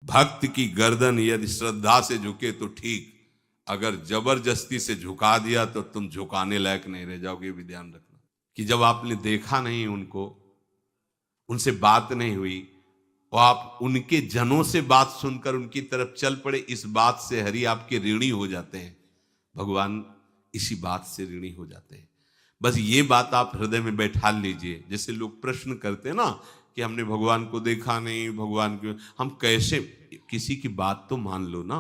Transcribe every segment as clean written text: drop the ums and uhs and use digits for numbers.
भक्त की गर्दन यदि श्रद्धा से झुके तो ठीक, अगर जबरदस्ती से झुका दिया तो तुम झुकाने लायक नहीं रह जाओगे। भी ध्यान रखना कि जब आपने देखा नहीं उनको, उनसे बात नहीं हुई और आप उनके जनों से बात सुनकर उनकी तरफ चल पड़े, इस बात से हरि आपके ऋणी हो जाते हैं। भगवान इसी बात से ऋणी हो जाते हैं। बस ये बात आप हृदय में बैठा लीजिए। जैसे लोग प्रश्न करते हैं ना कि हमने भगवान को देखा नहीं, भगवान को हम कैसे, किसी की बात तो मान लो ना।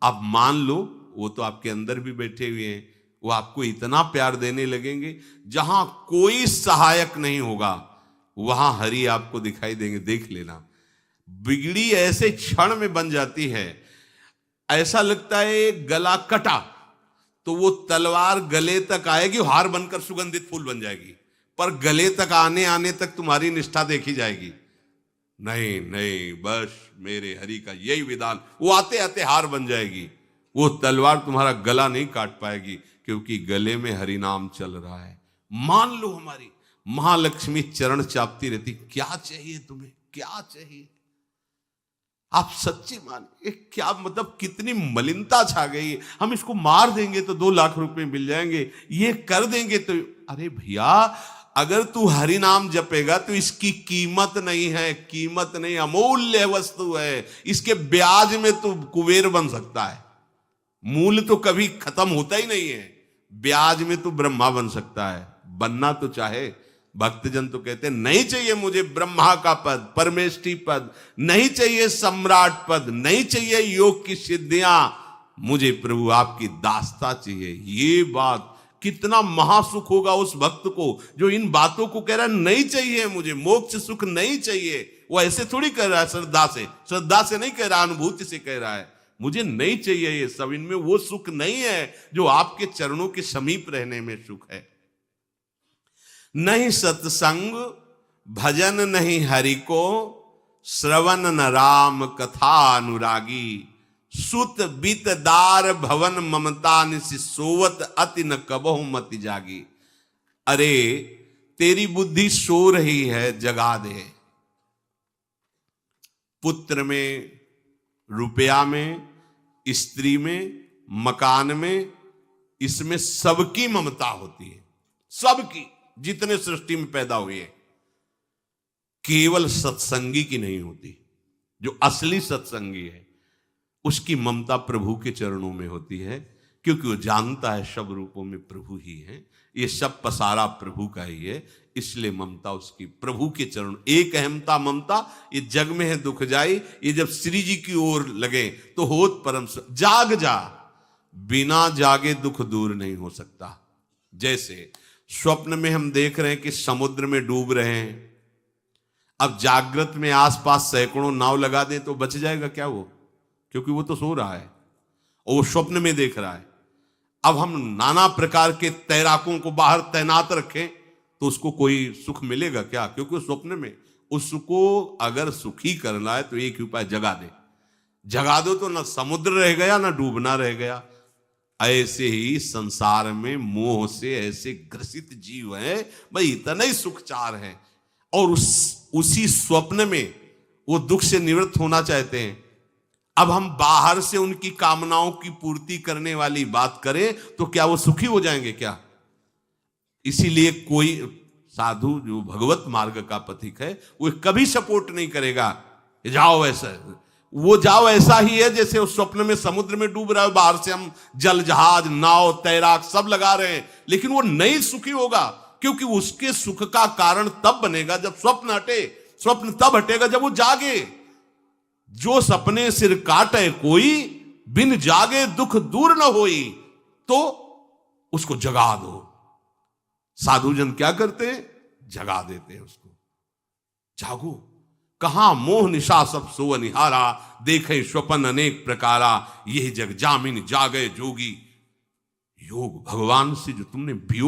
आप मान लो, वो तो आपके अंदर भी बैठे हुए हैं, वो आपको इतना प्यार देने लगेंगे। जहां कोई सहायक नहीं होगा वहां हरि आपको दिखाई देंगे। देख लेना, बिगड़ी ऐसे क्षण में बन जाती है, ऐसा लगता है गला कटा तो वो तलवार गले तक आएगी, हार बनकर सुगंधित फूल बन जाएगी, पर गले तक आने आने तक तुम्हारी निष्ठा देखी जाएगी। नहीं नहीं, बस मेरे हरि का यही विधान, वो आते आते हार बन जाएगी। वो तलवार तुम्हारा गला नहीं काट पाएगी, क्योंकि गले में हरि नाम चल रहा है। मान लो हमारी महालक्ष्मी चरण चापती रहती, क्या चाहिए तुम्हें, क्या चाहिए। आप सच्ची मानिए, क्या मतलब कितनी मलिनता छा गई। हम इसको मार देंगे तो 2 लाख रुपए मिल जाएंगे, ये कर देंगे तो। अरे भैया, अगर तू हरि नाम जपेगा तो इसकी कीमत नहीं है, कीमत नहीं, अमूल्य वस्तु है। इसके ब्याज में तू कुबेर बन सकता है। मूल तो कभी खत्म होता ही नहीं है, ब्याज में तू ब्रह्मा बन सकता है। बनना तो चाहे। भक्तजन तो कहते हैं नहीं चाहिए मुझे ब्रह्मा का पद, परमेष्ठी पद, नहीं चाहिए सम्राट पद, नहीं चाहिए योग की सिद्धियां, मुझे प्रभु आपकी दास्ता चाहिए। ये बात, कितना महासुख होगा उस भक्त को जो इन बातों को कह रहा है नहीं चाहिए मुझे, मोक्ष सुख नहीं चाहिए। वो ऐसे थोड़ी कह रहा है, श्रद्धा से नहीं कह रहा, अनुभूति से कह रहा है, मुझे नहीं चाहिए ये सब। इनमें वो सुख नहीं है जो आपके चरणों के समीप रहने में सुख है। नहीं सत्संग भजन नहीं हरि को, श्रवण न राम कथा अनुरागी, सुत बित दार भवन ममता निसि सोवत अति न कबहु मति जागी। अरे तेरी बुद्धि सो रही है, जगा दे। पुत्र में, रुपया में, स्त्री में, मकान में, इसमें सबकी ममता होती है, सबकी, जितने सृष्टि में पैदा हुए। केवल सत्संगी की नहीं होती। जो असली सत्संगी है उसकी ममता प्रभु के चरणों में होती है, क्योंकि वो जानता है सब रूपों में प्रभु ही है, ये सब पसारा प्रभु का ही है, इसलिए ममता उसकी प्रभु के चरण। एक अहमता ममता ये जग में है दुख जाई, ये जब श्री जी की ओर लगे तो होत परम। जाग जा, बिना जागे दुख दूर नहीं हो सकता। जैसे स्वप्न में हम देख रहे हैं कि समुद्र में डूब रहे हैं, अब जागृत में आसपास सैकड़ों नाव लगा दें तो बच जाएगा क्या वो, क्योंकि वो तो सो रहा है और वो स्वप्न में देख रहा है। अब हम नाना प्रकार के तैराकों को बाहर तैनात रखें तो उसको कोई सुख मिलेगा क्या, क्योंकि स्वप्न में। उसको अगर सुखी करना है तो एक ही उपाय, जगा दे। जगा दो तो ना समुद्र रह गया ना डूबना रह गया। ऐसे ही संसार में मोह से ऐसे ग्रसित जीव है, भाई इतना ही सुख चार है, और उसी स्वप्न में वो दुख से निवृत्त होना चाहते हैं। अब हम बाहर से उनकी कामनाओं की पूर्ति करने वाली बात करें तो क्या वो सुखी हो जाएंगे क्या। इसीलिए कोई साधु जो भगवत मार्ग का पथिक है वो कभी सपोर्ट नहीं करेगा, जाओ ऐसा, वो जाओ ऐसा ही है जैसे उस स्वप्न में समुद्र में डूब रहा है, बाहर से हम जल जहाज नाव तैराक सब लगा रहे हैं, लेकिन वो नहीं सुखी होगा, क्योंकि उसके सुख का कारण तब बनेगा जब स्वप्न हटे। स्वप्न तब हटेगा जब वो जागे। जो सपने सिर काटे कोई, बिन जागे दुख दूर न होई, तो उसको जगा दो। साधुजन क्या करते हैं, जगा देते हैं उसको। जागो, कहां मोह निशा सब सो निहारा, देखे स्वपन अनेक प्रकारा, यही जग जामिन जागे जोगी। योग भगवान से जो तुमने वियोग